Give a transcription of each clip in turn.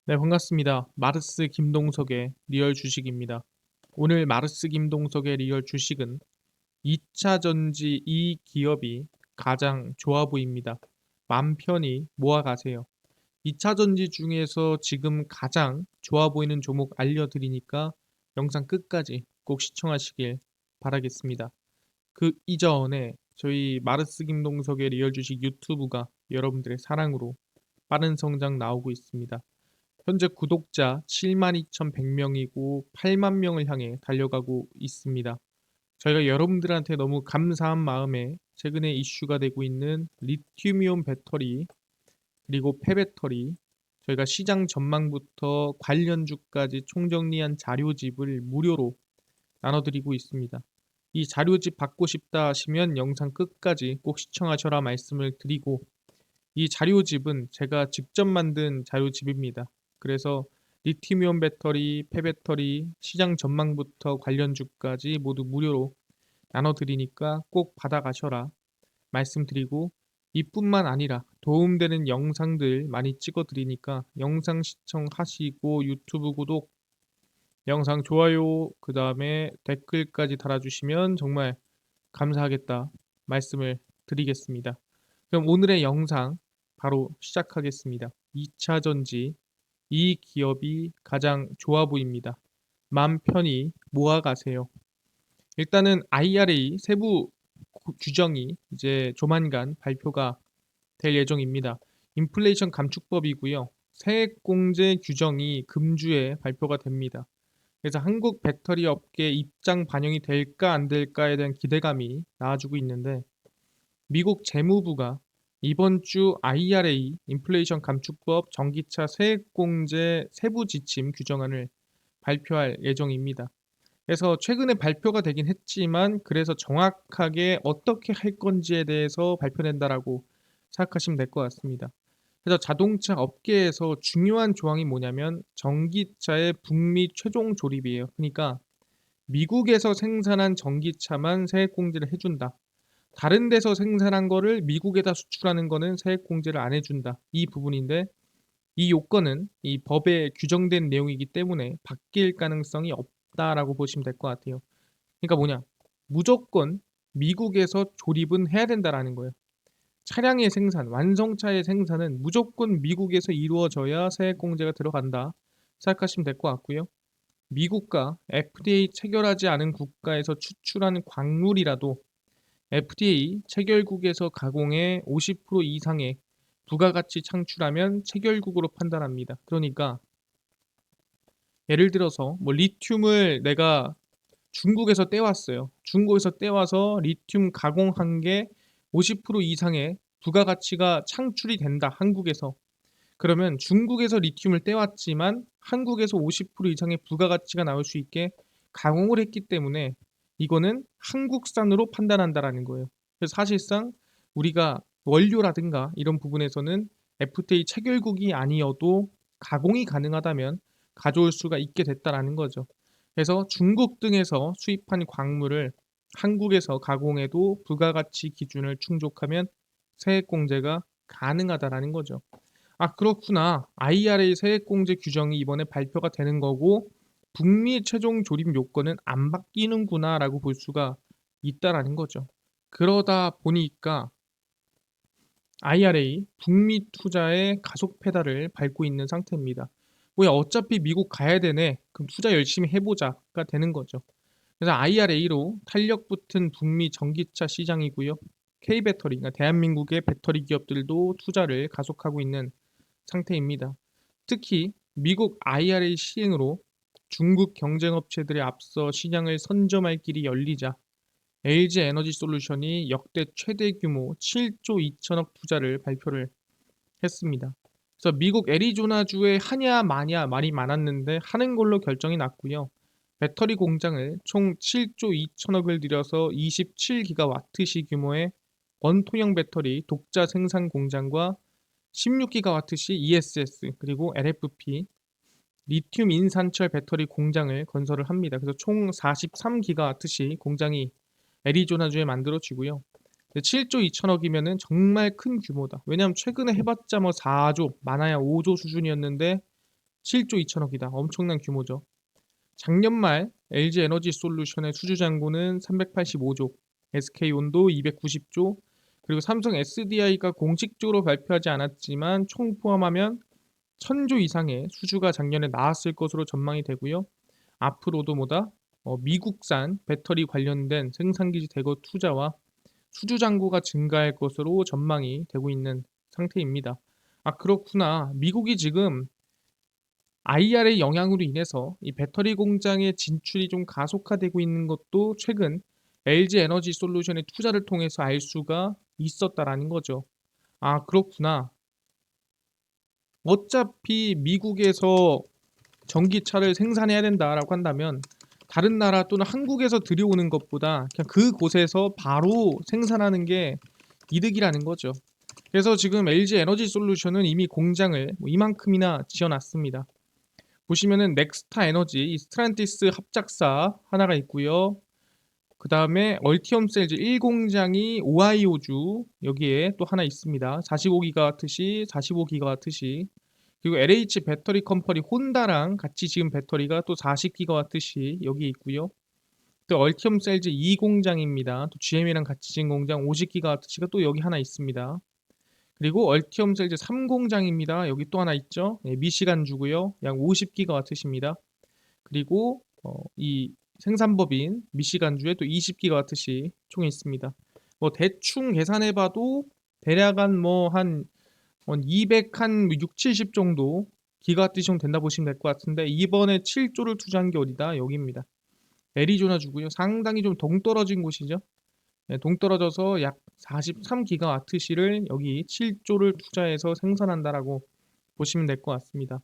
네, 반갑습니다. 마르스 김동석의 리얼 주식입니다. 오늘 마르스 김동석의 리얼 주식은 2차 전지 이 기업이 가장 좋아 보입니다. 맘 편히 모아가세요. 2차 전지 중에서 지금 가장 좋아 보이는 종목 알려드리니까 영상 끝까지 꼭 시청하시길 바라겠습니다. 그 이전에 저희 마르스 김동석의 리얼 주식 유튜브가 여러분들의 사랑으로 빠른 성장 나오고 있습니다. 현재 구독자 72,100명이고 8만 명을 향해 달려가고 있습니다. 저희가 여러분들한테 너무 감사한 마음에 최근에 이슈가 되고 있는 리튬이온 배터리 그리고 폐배터리 저희가 시장 전망부터 관련주까지 총정리한 자료집을 무료로 나눠드리고 있습니다. 이 자료집 받고 싶다 하시면 영상 끝까지 꼭 시청하셔라 말씀을 드리고 이 자료집은 제가 직접 만든 자료집입니다. 그래서 리튬이온 배터리, 폐배터리, 시장 전망부터 관련주까지 모두 무료로 나눠드리니까 꼭 받아가셔라 말씀드리고 이뿐만 아니라 도움되는 영상들 많이 찍어드리니까 영상 시청하시고 유튜브 구독, 영상 좋아요, 그 다음에 댓글까지 달아주시면 정말 감사하겠다 말씀을 드리겠습니다. 그럼 오늘의 영상 바로 시작하겠습니다. 2차 전지 이 기업이 가장 좋아 보입니다. 맘 편히 모아가세요. 일단은 IRA 세부 규정이 이제 조만간 발표가 될 예정입니다. 인플레이션 감축법이고요. 세액공제 규정이 금주에 발표가 됩니다. 그래서 한국 배터리 업계 입장 반영이 될까 안 될까에 대한 기대감이 나와주고 있는데 미국 재무부가 이번 주 IRA 인플레이션 감축법 전기차 세액공제 세부 지침 규정안을 발표할 예정입니다. 그래서 최근에 발표가 되긴 했지만 그래서 정확하게 어떻게 할 건지에 대해서 발표된다라고 생각하시면 될 것 같습니다. 그래서 자동차 업계에서 중요한 조항이 뭐냐면 전기차의 북미 최종 조립이에요. 그러니까 미국에서 생산한 전기차만 세액공제를 해준다. 다른 데서 생산한 거를 미국에다 수출하는 거는 세액공제를 안 해준다. 이 부분인데 이 요건은 이 법에 규정된 내용이기 때문에 바뀔 가능성이 없다라고 보시면 될 것 같아요. 그러니까 뭐냐? 무조건 미국에서 조립은 해야 된다라는 거예요. 차량의 생산, 완성차의 생산은 무조건 미국에서 이루어져야 세액공제가 들어간다. 생각하시면 될 것 같고요. 미국과 FDA 체결하지 않은 국가에서 추출하는 광물이라도 FDA 체결국에서 가공해 50% 이상의 부가가치 창출하면 체결국으로 판단합니다. 그러니까 예를 들어서 뭐 리튬을 내가 중국에서 떼왔어요. 중국에서 떼와서 리튬 가공한 게 50% 이상의 부가가치가 창출이 된다. 한국에서. 그러면 중국에서 리튬을 떼왔지만 한국에서 50% 이상의 부가가치가 나올 수 있게 가공을 했기 때문에 이거는 한국산으로 판단한다라는 거예요. 그래서 사실상 우리가 원료라든가 이런 부분에서는 FTA 체결국이 아니어도 가공이 가능하다면 가져올 수가 있게 됐다라는 거죠. 그래서 중국 등에서 수입한 광물을 한국에서 가공해도 부가가치 기준을 충족하면 세액공제가 가능하다라는 거죠. 아, 그렇구나. IRA 세액공제 규정이 이번에 발표가 되는 거고 북미 최종 조립 요건은 안 바뀌는구나라고 볼 수가 있다라는 거죠. 그러다 보니까 IRA 북미 투자의 가속 페달을 밟고 있는 상태입니다. 뭐야, 어차피 미국 가야 되네. 그럼 투자 열심히 해보자가 되는 거죠. 그래서 IRA로 탄력 붙은 북미 전기차 시장이고요. K배터리, 그러니까 대한민국의 배터리 기업들도 투자를 가속하고 있는 상태입니다. 특히 미국 IRA 시행으로 중국 경쟁업체들에 앞서 시장을 선점할 길이 열리자 LG 에너지 솔루션이 역대 최대 규모 7조 2천억 투자를 발표를 했습니다. 그래서 미국 애리조나주에 하냐 마냐 말이 많았는데 하는 걸로 결정이 났고요. 배터리 공장을 총 7조 2천억을 들여서 27기가와트시 규모의 원통형 배터리 독자 생산 공장과 16기가와트시 ESS 그리고 LFP 리튬 인산철 배터리 공장을 건설을 합니다. 그래서 총 43기가와트시 공장이 애리조나주에 만들어지고요. 7조 2천억이면은 정말 큰 규모다. 왜냐하면 최근에 해봤자 뭐 4조, 많아야 5조 수준이었는데 7조 2천억이다. 엄청난 규모죠. 작년 말 LG 에너지 솔루션의 수주 잔고는 385조, SK온도 290조, 그리고 삼성 SDI가 공식적으로 발표하지 않았지만 총 포함하면 1000조 이상의 수주가 작년에 나왔을 것으로 전망이 되고요. 앞으로도 미국산 배터리 관련된 생산기지 대거 투자와 수주 잔고가 증가할 것으로 전망이 되고 있는 상태입니다. 아, 그렇구나. 미국이 지금 IRA 영향으로 인해서 이 배터리 공장의 진출이 좀 가속화되고 있는 것도 최근 LG 에너지 솔루션의 투자를 통해서 알 수가 있었다라는 거죠. 아, 그렇구나. 어차피 미국에서 전기차를 생산해야 된다라고 한다면 다른 나라 또는 한국에서 들여오는 것보다 그냥 그곳에서 바로 생산하는 게 이득이라는 거죠. 그래서 지금 LG 에너지 솔루션은 이미 공장을 이만큼이나 지어놨습니다. 보시면은 넥스타 에너지, 이 스트란티스 합작사 하나가 있고요. 그 다음에 얼티엄 셀즈 1공장이 오하이오주 여기에 또 하나 있습니다. 45기가와트시, 45기가와트시. 그리고 LH 배터리 컴퍼니 혼다랑 같이 지금 배터리가 또 40기가와트시 여기 있고요. 또 얼티엄 셀즈 2공장입니다. 또 GM이랑 같이 지은 공장 50기가와트시가 또 여기 하나 있습니다. 그리고 얼티엄 셀즈 3공장입니다. 여기 또 하나 있죠. 네, 미시간주고요. 약 50기가와트시입니다. 그리고 이 생산법인 미시간주에 또 20기가와트시 총 있습니다. 뭐 대충 계산해봐도 대략 한 200, 한 6, 70 정도 기가와트시 정도 된다 보시면 될 것 같은데 이번에 7조를 투자한 게 어디다? 여기입니다. 애리조나 주고요. 상당히 좀 동떨어진 곳이죠. 네, 동떨어져서 약 43기가와트시를 여기 7조를 투자해서 생산한다라고 보시면 될 것 같습니다.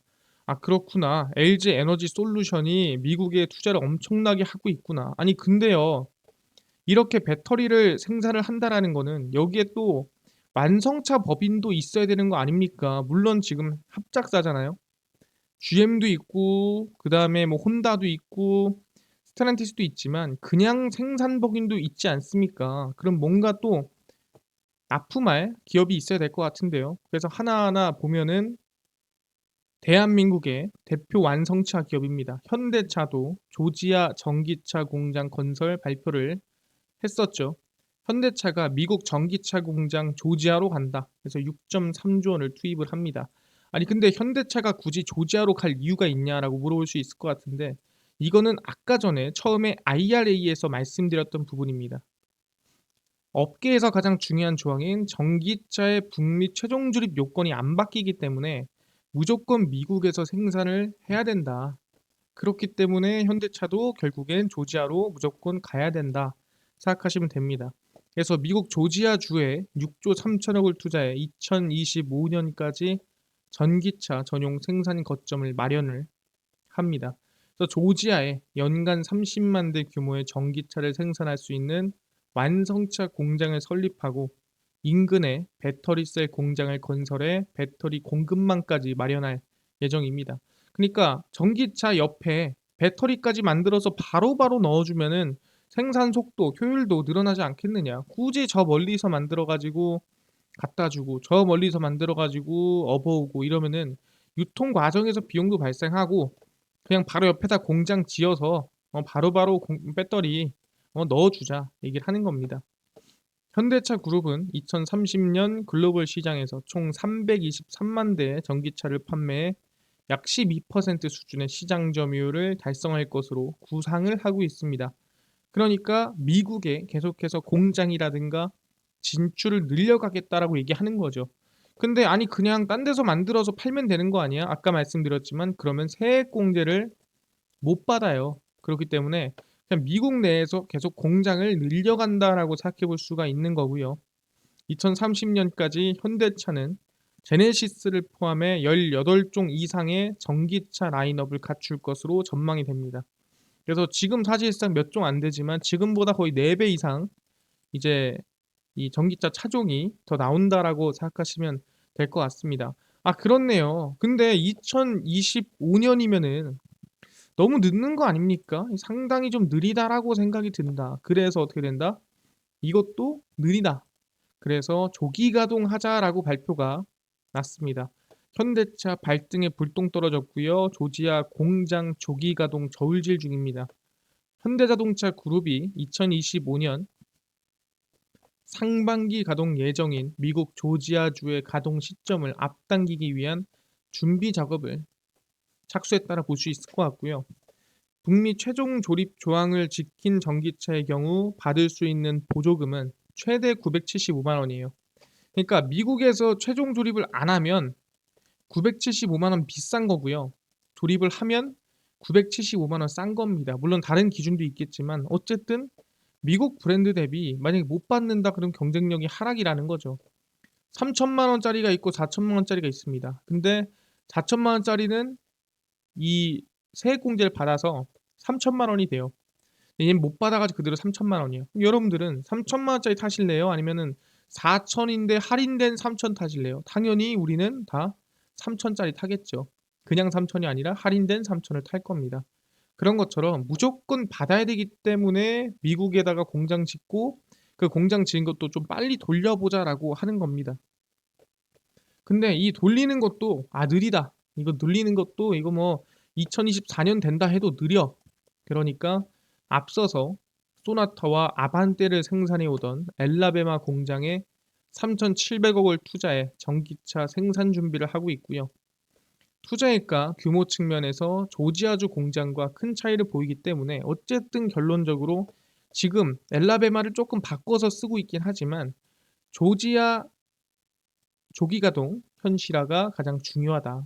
아, 그렇구나. LG 에너지 솔루션이 미국에 투자를 엄청나게 하고 있구나. 아니, 근데요. 이렇게 배터리를 생산을 한다라는 거는 여기에 또 완성차 법인도 있어야 되는 거 아닙니까? 물론 지금 합작사잖아요. GM도 있고, 그 다음에 뭐 혼다도 있고, 스텔란티스도 있지만 그냥 생산법인도 있지 않습니까? 그럼 뭔가 또 납품할 기업이 있어야 될 것 같은데요. 그래서 하나하나 보면은 대한민국의 대표 완성차 기업입니다. 현대차도 조지아 전기차 공장 건설 발표를 했었죠. 현대차가 미국 전기차 공장 조지아로 간다. 그래서 6.3조 원을 투입을 합니다. 아니 근데 현대차가 굳이 조지아로 갈 이유가 있냐라고 물어볼 수 있을 것 같은데 이거는 아까 전에 처음에 IRA에서 말씀드렸던 부분입니다. 업계에서 가장 중요한 조항인 전기차의 북미 최종 조립 요건이 안 바뀌기 때문에 무조건 미국에서 생산을 해야 된다. 그렇기 때문에 현대차도 결국엔 조지아로 무조건 가야 된다 생각하시면 됩니다. 그래서 미국 조지아주에 6조 3천억을 투자해 2025년까지 전기차 전용 생산 거점을 마련을 합니다. 그래서 조지아에 연간 30만 대 규모의 전기차를 생산할 수 있는 완성차 공장을 설립하고 인근에 배터리셀 공장을 건설해 배터리 공급망까지 마련할 예정입니다. 그러니까 전기차 옆에 배터리까지 만들어서 바로바로 넣어주면은 생산 속도, 효율도 늘어나지 않겠느냐. 굳이 저 멀리서 만들어가지고 갖다 주고 저 멀리서 만들어가지고 업어오고 이러면은 유통 과정에서 비용도 발생하고 그냥 바로 옆에다 공장 지어서 바로바로 배터리 넣어주자 얘기를 하는 겁니다. 현대차 그룹은 2030년 글로벌 시장에서 총 323만 대의 전기차를 판매해 약 12% 수준의 시장 점유율을 달성할 것으로 구상을 하고 있습니다. 그러니까 미국에 계속해서 공장이라든가 진출을 늘려가겠다라고 얘기하는 거죠. 근데 아니 그냥 딴 데서 만들어서 팔면 되는 거 아니야? 아까 말씀드렸지만 그러면 세액 공제를 못 받아요. 그렇기 때문에 그냥 미국 내에서 계속 공장을 늘려간다라고 생각해 볼 수가 있는 거고요. 2030년까지 현대차는 제네시스를 포함해 18종 이상의 전기차 라인업을 갖출 것으로 전망이 됩니다. 그래서 지금 사실상 몇 종 안 되지만 지금보다 거의 4배 이상 이제 이 전기차 차종이 더 나온다라고 생각하시면 될 것 같습니다. 아, 그렇네요. 근데 2025년이면은 너무 늦는 거 아닙니까? 상당히 좀 느리다라고 생각이 든다. 그래서 어떻게 된다? 이것도 느리다. 그래서 조기 가동하자라고 발표가 났습니다. 현대차 발등에 불똥 떨어졌고요. 조지아 공장 조기 가동 저울질 중입니다. 현대자동차 그룹이 2025년 상반기 가동 예정인 미국 조지아주의 가동 시점을 앞당기기 위한 준비 작업을 착수했다라 볼 수 있을 것 같고요. 북미 최종 조립 조항을 지킨 전기차의 경우 받을 수 있는 보조금은 최대 975만 원이에요. 그러니까 미국에서 최종 조립을 안 하면 975만 원 비싼 거고요. 조립을 하면 975만 원 싼 겁니다. 물론 다른 기준도 있겠지만 어쨌든 미국 브랜드 대비 만약에 못 받는다 그럼 경쟁력이 하락이라는 거죠. 3천만 원짜리가 있고 4천만 원짜리가 있습니다. 근데 4천만 원짜리는 이 세액공제를 받아서 3천만 원이 돼요. 얘는 못 받아가지고 그대로 3천만 원이에요. 그럼 여러분들은 3천만 원짜리 타실래요? 아니면은 4천인데 할인된 3천 타실래요? 당연히 우리는 다 3천짜리 타겠죠. 그냥 3천이 아니라 할인된 3천을 탈 겁니다. 그런 것처럼 무조건 받아야 되기 때문에 미국에다가 공장 짓고 그 공장 지은 것도 좀 빨리 돌려보자라고 하는 겁니다. 근데 이 돌리는 것도 느리다. 이거 늘리는 것도 이거 뭐 2024년 된다 해도 느려. 그러니까 앞서서 소나타와 아반떼를 생산해 오던 엘라베마 공장에 3,700억을 투자해 전기차 생산 준비를 하고 있고요. 투자액과 규모 측면에서 조지아주 공장과 큰 차이를 보이기 때문에 어쨌든 결론적으로 지금 엘라베마를 조금 바꿔서 쓰고 있긴 하지만 조지아 조기가동 현실화가 가장 중요하다.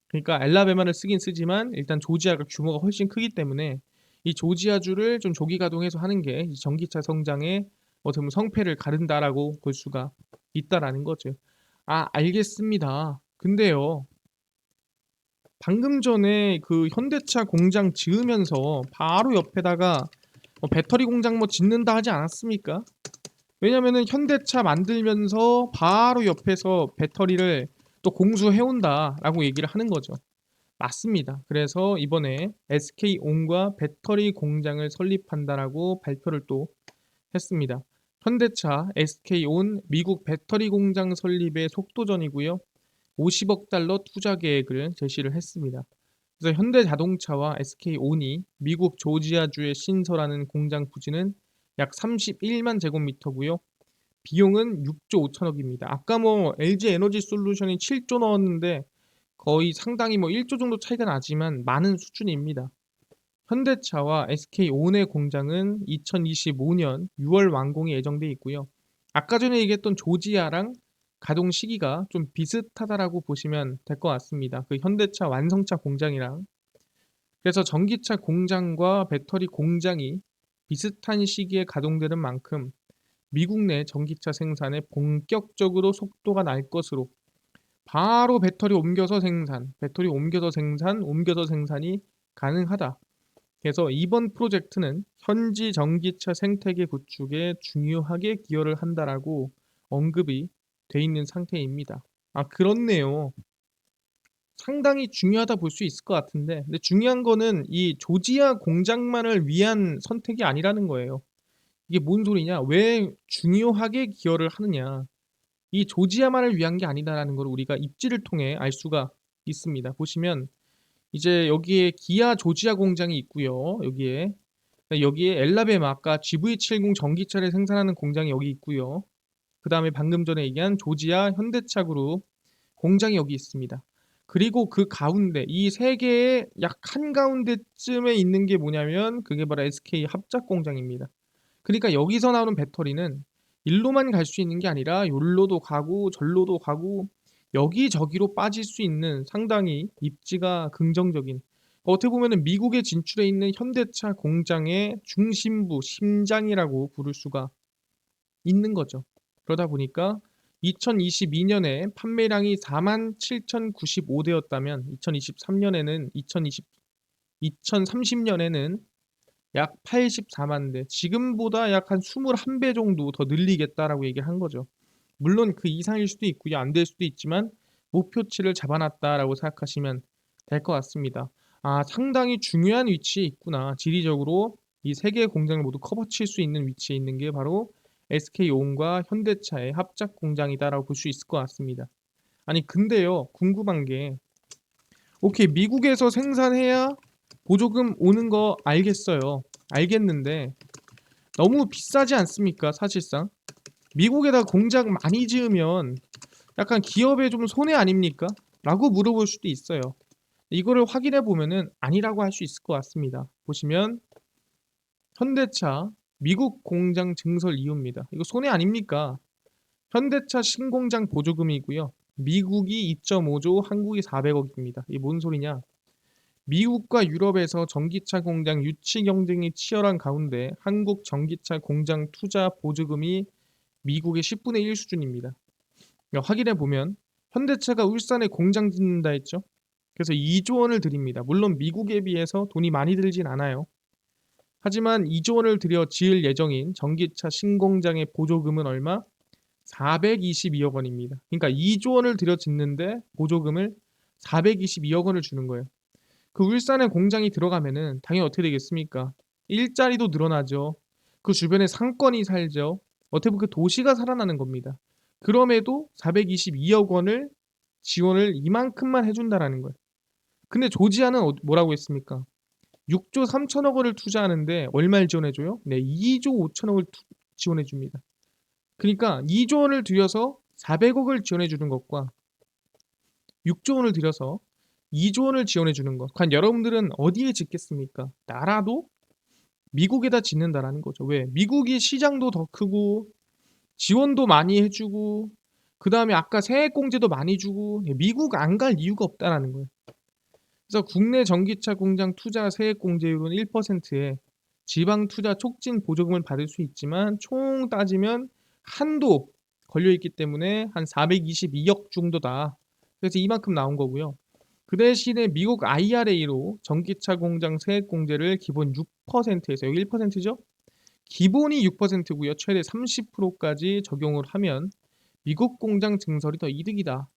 그러니까 엘라베마를 쓰긴 쓰지만 일단 조지아가 규모가 훨씬 크기 때문에 이 조지아주를 좀 조기가동해서 하는 게 이 전기차 성장에 어떻게 보면 성패를 가른다라고 볼 수가 있다라는 거죠. 알겠습니다. 근데요. 방금 전에 그 현대차 공장 지으면서 바로 옆에다가 배터리 공장 뭐 짓는다 하지 않았습니까? 왜냐면은 현대차 만들면서 바로 옆에서 배터리를 또 공수해온다라고 얘기를 하는 거죠. 맞습니다. 그래서 이번에 SK온과 배터리 공장을 설립한다라고 발표를 또 했습니다. 현대차, SK온, 미국 배터리 공장 설립의 속도전이고요. 50억 달러 투자 계획을 제시를 했습니다. 그래서 현대자동차와 SK온이 미국 조지아주에 신설하는 공장 부지는 약 31만 제곱미터고요. 비용은 6조 5천억입니다. 아까 뭐 LG 에너지 솔루션이 7조 넣었는데 거의 상당히 뭐 1조 정도 차이가 나지만 많은 수준입니다. 현대차와 SK온의 공장은 2025년 6월 완공이 예정돼 있고요. 아까 전에 얘기했던 조지아랑 가동 시기가 좀 비슷하다라고 보시면 될 것 같습니다. 그 현대차 완성차 공장이랑. 그래서 전기차 공장과 배터리 공장이 비슷한 시기에 가동되는 만큼 미국 내 전기차 생산에 본격적으로 속도가 날 것으로 바로 배터리 옮겨서 생산, 배터리 옮겨서 생산, 옮겨서 생산이 가능하다. 그래서 이번 프로젝트는 현지 전기차 생태계 구축에 중요하게 기여를 한다라고 언급이 돼 있는 상태입니다. 그렇네요. 상당히 중요하다 볼 수 있을 것 같은데, 근데 중요한 거는 이 조지아 공장만을 위한 선택이 아니라는 거예요. 이게 뭔 소리냐? 왜 중요하게 기여를 하느냐? 이 조지아만을 위한 게 아니다라는 걸 우리가 입지를 통해 알 수가 있습니다. 보시면 이제 여기에 기아 조지아 공장이 있고요. 여기에 엘라베마 아까 GV70 전기차를 생산하는 공장이 여기 있고요. 그 다음에 방금 전에 얘기한 조지아 현대차 그룹 공장이 여기 있습니다. 그리고 그 가운데 이 세 개의 약 한가운데쯤에 있는 게 뭐냐면 그게 바로 SK 합작 공장입니다. 그러니까 여기서 나오는 배터리는 일로만 갈 수 있는 게 아니라 요로도 가고 절로도 가고 여기저기로 빠질 수 있는 상당히 입지가 긍정적인 어떻게 보면은 미국에 진출해 있는 현대차 공장의 중심부, 심장이라고 부를 수가 있는 거죠. 그러다 보니까 2022년에 판매량이 47,095대였다면 2030년에는 약 84만 대, 지금보다 약 한 21배 정도 더 늘리겠다라고 얘기를 한 거죠. 물론 그 이상일 수도 있고요. 안 될 수도 있지만 목표치를 잡아놨다라고 생각하시면 될 것 같습니다. 상당히 중요한 위치에 있구나. 지리적으로 이 세 개의 공장을 모두 커버칠 수 있는 위치에 있는 게 바로 SK온과 현대차의 합작 공장이다라고 볼 수 있을 것 같습니다. 아니 근데요, 궁금한 게 오케이, 미국에서 생산해야 보조금 오는 거 알겠어요. 알겠는데 너무 비싸지 않습니까? 사실상 미국에다 공장 많이 지으면 약간 기업에 좀 손해 아닙니까? 라고 물어볼 수도 있어요. 이거를 확인해 보면은 아니라고 할 수 있을 것 같습니다. 보시면 현대차 미국 공장 증설 이유입니다. 이거 손해 아닙니까? 현대차 신공장 보조금이고요. 미국이 2.5조, 한국이 400억입니다. 이게 뭔 소리냐? 미국과 유럽에서 전기차 공장 유치 경쟁이 치열한 가운데 한국 전기차 공장 투자 보조금이 미국의 10분의 1 수준입니다. 그러니까 확인해 보면 현대차가 울산에 공장 짓는다 했죠. 그래서 2조 원을 드립니다. 물론 미국에 비해서 돈이 많이 들진 않아요. 하지만 2조 원을 들여 지을 예정인 전기차 신공장의 보조금은 얼마? 422억 원입니다. 그러니까 2조 원을 들여 짓는데 보조금을 422억 원을 주는 거예요. 그 울산에 공장이 들어가면은 당연히 어떻게 되겠습니까? 일자리도 늘어나죠. 그 주변에 상권이 살죠. 어떻게 보면 그 도시가 살아나는 겁니다. 그럼에도 422억 원을 지원을 이만큼만 해준다라는 거예요. 근데 조지아는 뭐라고 했습니까? 6조 3천억 원을 투자하는데 얼마를 지원해줘요? 네, 2조 5천억을 지원해줍니다. 그러니까 2조 원을 들여서 400억을 지원해주는 것과 6조 원을 들여서 2조 원을 지원해주는 것. 과연 여러분들은 어디에 짓겠습니까? 나라도 미국에다 짓는다라는 거죠. 왜? 미국이 시장도 더 크고 지원도 많이 해주고 그 다음에 아까 세액공제도 많이 주고 미국 안 갈 이유가 없다라는 거예요. 그래서 국내 전기차 공장 투자 세액공제율은 1%에 지방 투자 촉진 보조금을 받을 수 있지만 총 따지면 한도 걸려있기 때문에 한 422억 정도다. 그래서 이만큼 나온 거고요. 그 대신에 미국 IRA로 전기차 공장 세액 공제를 기본 6%에서 여기 1%죠? 기본이 6%고요. 최대 30%까지 적용을 하면 미국 공장 증설이 더 이득이다.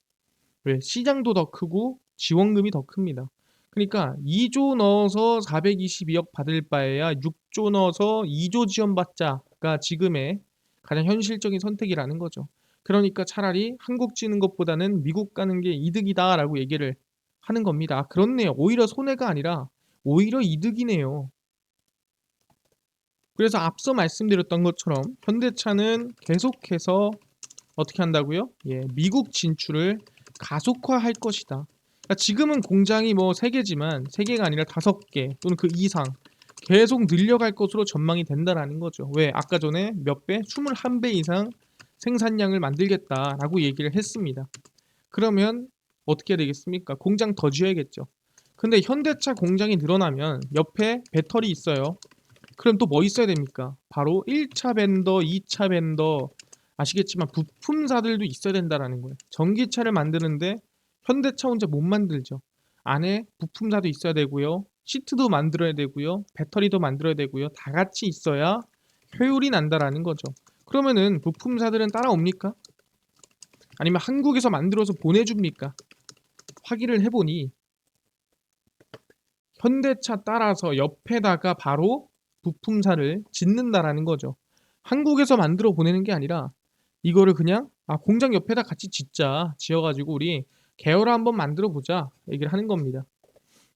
왜? 시장도 더 크고 지원금이 더 큽니다. 그러니까 2조 넣어서 422억 받을 바에야 6조 넣어서 2조 지원받자가 지금의 가장 현실적인 선택이라는 거죠. 그러니까 차라리 한국 지는 것보다는 미국 가는 게 이득이다라고 얘기를 하는 겁니다. 아, 그렇네요. 오히려 손해가 아니라 오히려 이득이네요. 그래서 앞서 말씀드렸던 것처럼 현대차는 계속해서 어떻게 한다고요? 예, 미국 진출을 가속화할 것이다. 그러니까 지금은 공장이 뭐 3개지만 3개가 아니라 5개 또는 그 이상 계속 늘려갈 것으로 전망이 된다라는 거죠. 왜? 아까 전에 몇 배? 21배 이상 생산량을 만들겠다라고 얘기를 했습니다. 그러면 어떻게 해야 되겠습니까? 공장 더 지어야겠죠. 근데 현대차 공장이 늘어나면 옆에 배터리 있어요. 그럼 또 뭐 있어야 됩니까? 바로 1차 벤더, 2차 벤더, 아시겠지만 부품사들도 있어야 된다라는 거예요. 전기차를 만드는데 현대차 혼자 못 만들죠. 안에 부품사도 있어야 되고요. 시트도 만들어야 되고요. 배터리도 만들어야 되고요. 다 같이 있어야 효율이 난다라는 거죠. 그러면은 부품사들은 따라옵니까? 아니면 한국에서 만들어서 보내줍니까? 확인을 해보니 현대차 따라서 옆에다가 바로 부품사를 짓는다라는 거죠. 한국에서 만들어 보내는 게 아니라 이거를 그냥 공장 옆에다 같이 짓자. 지어가지고 우리 계열화 한번 만들어 보자. 얘기를 하는 겁니다.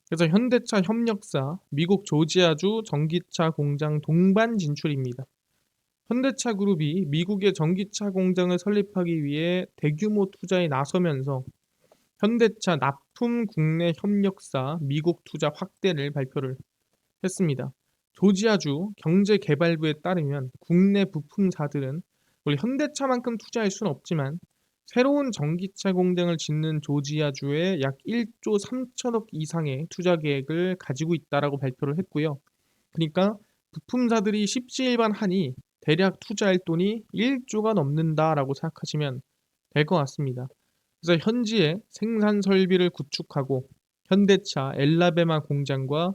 그래서 현대차 협력사 미국 조지아주 전기차 공장 동반 진출입니다. 현대차 그룹이 미국의 전기차 공장을 설립하기 위해 대규모 투자에 나서면서 현대차 납품 국내 협력사 미국 투자 확대를 발표를 했습니다. 조지아주 경제개발부에 따르면 국내 부품사들은 우리 현대차만큼 투자할 수는 없지만 새로운 전기차 공장을 짓는 조지아주에 약 1조 3천억 이상의 투자 계획을 가지고 있다라고 발표를 했고요. 그러니까 부품사들이 십시일반하니 대략 투자할 돈이 1조가 넘는다라고 생각하시면 될 것 같습니다. 그래서 현지에 생산 설비를 구축하고 현대차 엘라베마 공장과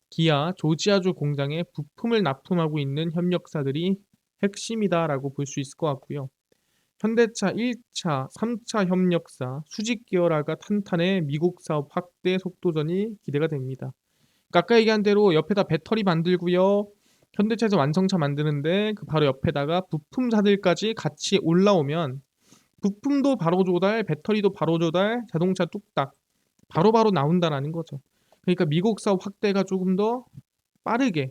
기아 조지아주 공장에 부품을 납품하고 있는 협력사들이 핵심이다라고 볼 수 있을 것 같고요. 현대차 1차, 3차 협력사 수직 계열화가 탄탄해 미국 사업 확대 속도전이 기대가 됩니다. 그러니까 아까 얘기한 대로 옆에다 배터리 만들고요. 현대차에서 완성차 만드는데 그 바로 옆에다가 부품사들까지 같이 올라오면 부품도 바로 조달, 배터리도 바로 조달, 자동차 뚝딱 바로바로 나온다라는 거죠. 그러니까 미국 사업 확대가 조금 더 빠르게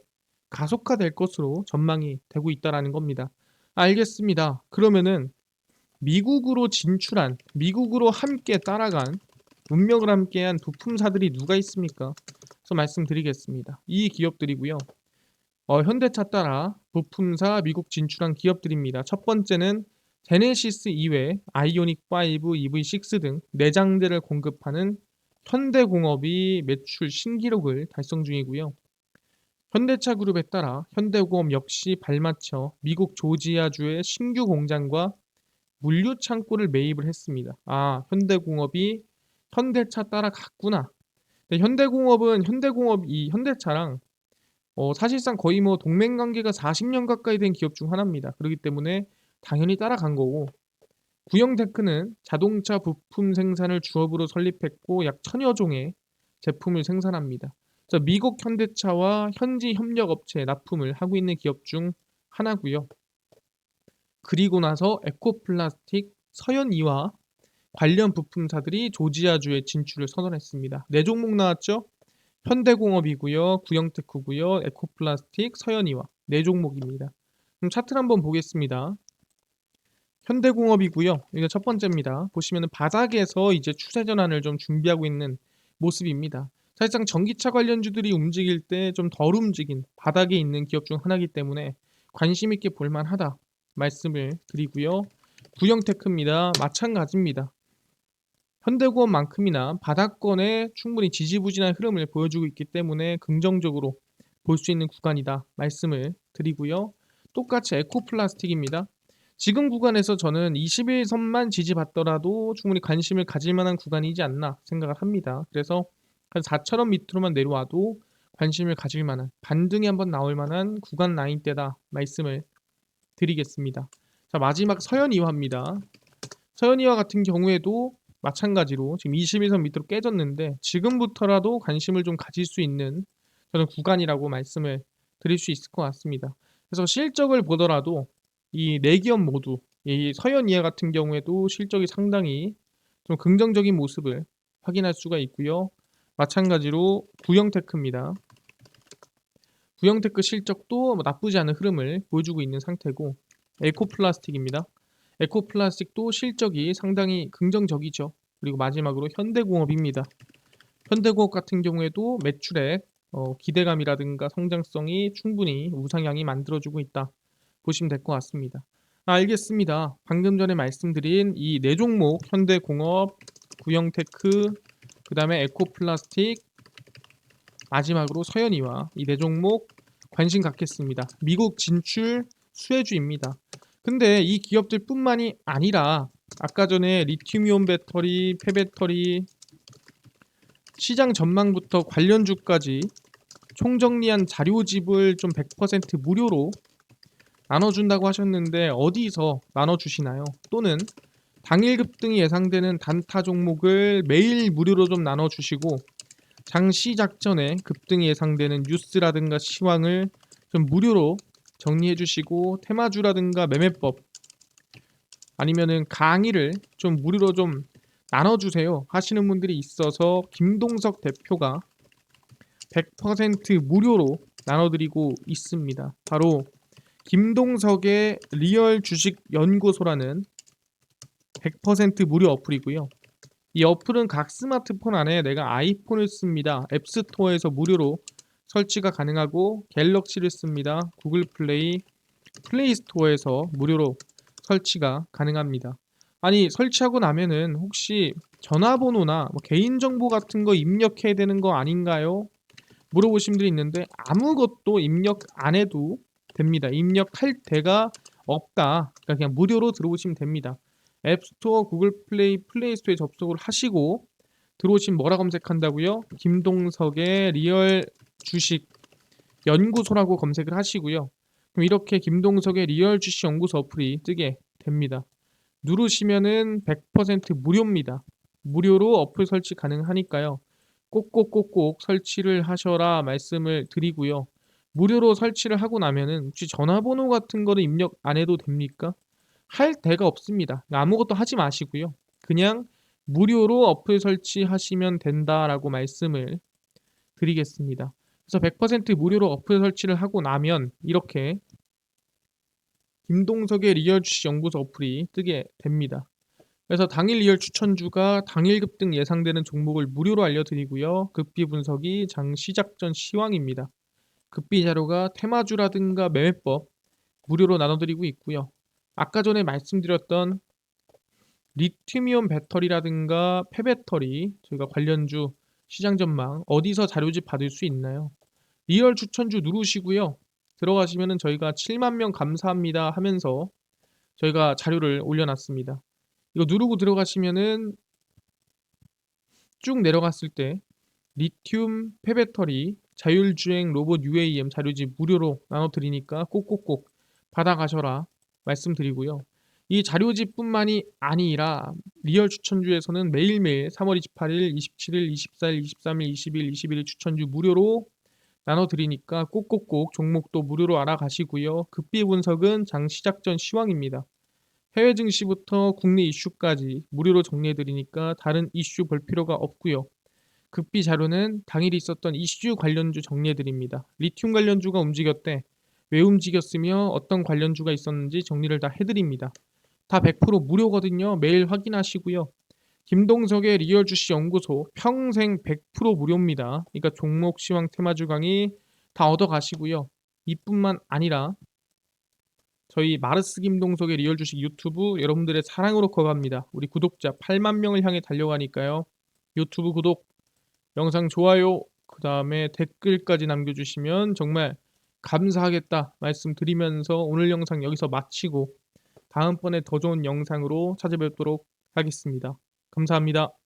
가속화될 것으로 전망이 되고 있다라는 겁니다. 알겠습니다. 그러면은 미국으로 진출한, 미국으로 함께 따라간, 운명을 함께한 부품사들이 누가 있습니까? 그래서 말씀드리겠습니다. 이 기업들이고요. 현대차 따라 부품사 미국 진출한 기업들입니다. 첫 번째는 제네시스 이외 아이오닉 5, EV6 등 내장재를 공급하는 현대공업이 매출 신기록을 달성 중이고요. 현대차 그룹에 따라 현대공업 역시 발맞춰 미국 조지아주의 신규 공장과 물류 창고를 매입을 했습니다. 아, 현대공업이 현대차 따라갔구나. 근데 현대공업은 이 현대차랑 사실상 거의 뭐 동맹 관계가 40년 가까이 된 기업 중 하나입니다. 그렇기 때문에 당연히 따라간 거고, 구형테크는 자동차 부품 생산을 주업으로 설립했고 약 1000여 종의 제품을 생산합니다. 그래서 미국 현대차와 현지 협력 업체에 납품을 하고 있는 기업 중 하나고요. 그리고 나서 에코플라스틱, 서현이와 관련 부품사들이 조지아주에 진출을 선언했습니다. 네 종목 나왔죠? 현대공업이고요, 구형테크고요, 에코플라스틱, 서현이와 네 종목입니다. 그럼 차트를 한번 보겠습니다. 현대공업이고요. 이게 첫 번째입니다. 보시면 바닥에서 이제 추세 전환을 좀 준비하고 있는 모습입니다. 사실상 전기차 관련주들이 움직일 때 좀 덜 움직인 바닥에 있는 기업 중 하나이기 때문에 관심 있게 볼만하다 말씀을 드리고요. 구형테크입니다. 마찬가지입니다. 현대공업만큼이나 바닥권에 충분히 지지부진한 흐름을 보여주고 있기 때문에 긍정적으로 볼 수 있는 구간이다 말씀을 드리고요. 똑같이 에코플라스틱입니다. 지금 구간에서 저는 21선만 지지받더라도 충분히 관심을 가질 만한 구간이지 않나 생각을 합니다. 그래서 한 4,000원 밑으로만 내려와도 관심을 가질 만한, 반등이 한번 나올 만한 구간 라인대다 말씀을 드리겠습니다. 자, 마지막 서현이화입니다. 서현이화 같은 경우에도 마찬가지로 지금 21선 밑으로 깨졌는데 지금부터라도 관심을 좀 가질 수 있는 저는 구간이라고 말씀을 드릴 수 있을 것 같습니다. 그래서 실적을 보더라도 이 네 기업 모두, 이 서현이화 같은 경우에도 실적이 상당히 좀 긍정적인 모습을 확인할 수가 있고요. 마찬가지로 구형테크입니다. 구형테크 실적도 뭐 나쁘지 않은 흐름을 보여주고 있는 상태고, 에코플라스틱입니다. 에코플라스틱도 실적이 상당히 긍정적이죠. 그리고 마지막으로 현대공업입니다. 현대공업 같은 경우에도 매출액, 기대감이라든가 성장성이 충분히 우상향이 만들어주고 있다 보시면 될 것 같습니다. 알겠습니다. 방금 전에 말씀드린 이 네 종목, 현대공업, 구형테크, 그 다음에 에코플라스틱, 마지막으로 서현이와 이 네 종목 관심 갖겠습니다. 미국 진출 수혜주입니다. 근데 이 기업들뿐만이 아니라 아까 전에 리튬이온 배터리, 폐배터리, 시장 전망부터 관련주까지 총정리한 자료집을 좀 100% 무료로 나눠준다고 하셨는데 어디서 나눠주시나요? 또는 당일 급등이 예상되는 단타 종목을 매일 무료로 좀 나눠주시고 장 시작 전에 급등이 예상되는 뉴스라든가 시황을 좀 무료로 정리해 주시고 테마주라든가 매매법 아니면은 강의를 좀 무료로 좀 나눠주세요 하시는 분들이 있어서 김동석 대표가 100% 무료로 나눠드리고 있습니다. 바로 김동석의 리얼 주식 연구소라는 100% 무료 어플이고요. 이 어플은 각 스마트폰 안에 내가 아이폰을 씁니다. 앱스토어에서 무료로 설치가 가능하고 갤럭시를 씁니다. 구글 플레이, 플레이스토어에서 무료로 설치가 가능합니다. 아니 설치하고 나면은 혹시 전화번호나 뭐 개인정보 같은 거 입력해야 되는 거 아닌가요? 물어보신 분들이 있는데 아무것도 입력 안 해도 됩니다. 입력할 데가 없다. 그러니까 그냥 무료로 들어오시면 됩니다. 앱스토어, 구글 플레이, 플레이스토어에 접속을 하시고 들어오시면 뭐라 검색한다고요? 김동석의 리얼 주식 연구소라고 검색을 하시고요. 그럼 이렇게 김동석의 리얼 주식 연구소 어플이 뜨게 됩니다. 누르시면은 100% 무료입니다. 무료로 어플 설치 가능하니까요. 꼭꼭꼭꼭 설치를 하셔라 말씀을 드리고요. 무료로 설치를 하고 나면은 혹시 전화번호 같은 거를 입력 안 해도 됩니까? 할 데가 없습니다. 아무것도 하지 마시고요. 그냥 무료로 어플 설치하시면 된다라고 말씀을 드리겠습니다. 그래서 100% 무료로 어플 설치를 하고 나면 이렇게 김동석의 리얼 주식 연구소 어플이 뜨게 됩니다. 그래서 당일 리얼 추천주가 당일 급등 예상되는 종목을 무료로 알려드리고요. 급비 분석이 장 시작 전 시황입니다. 급비 자료가 테마주라든가 매매법 무료로 나눠드리고 있고요. 아까 전에 말씀드렸던 리튬이온 배터리라든가 폐배터리 저희가 관련주 시장 전망 어디서 자료집 받을 수 있나요? 리얼 추천주 누르시고요. 들어가시면은 저희가 7만 명 감사합니다 하면서 저희가 자료를 올려놨습니다. 이거 누르고 들어가시면은 쭉 내려갔을 때 리튬 폐배터리 자율주행 로봇 UAM 자료집 무료로 나눠드리니까 꼭꼭꼭 받아가셔라 말씀드리고요. 이 자료집뿐만이 아니라 리얼 추천주에서는 매일매일 3월 28일, 27일, 24일, 23일, 20일, 21일 추천주 무료로 나눠드리니까 꼭꼭꼭 종목도 무료로 알아가시고요. 급비 분석은 장 시작 전 시황입니다. 해외 증시부터 국내 이슈까지 무료로 정리해드리니까 다른 이슈 볼 필요가 없고요. 급비 자료는 당일 있었던 이슈 관련주 정리해드립니다. 리튬 관련주가 움직였대. 왜 움직였으며 어떤 관련주가 있었는지 정리를 다 해드립니다. 다 100% 무료거든요. 매일 확인하시고요. 김동석의 리얼 주식 연구소 평생 100% 무료입니다. 그러니까 종목 시황 테마주 강의 다 얻어가시고요. 이뿐만 아니라 저희 마르스 김동석의 리얼 주식 유튜브 여러분들의 사랑으로 커갑니다. 우리 구독자 8만 명을 향해 달려가니까요. 유튜브 구독, 영상 좋아요, 그 다음에 댓글까지 남겨주시면 정말 감사하겠다 말씀드리면서 오늘 영상 여기서 마치고 다음번에 더 좋은 영상으로 찾아뵙도록 하겠습니다. 감사합니다.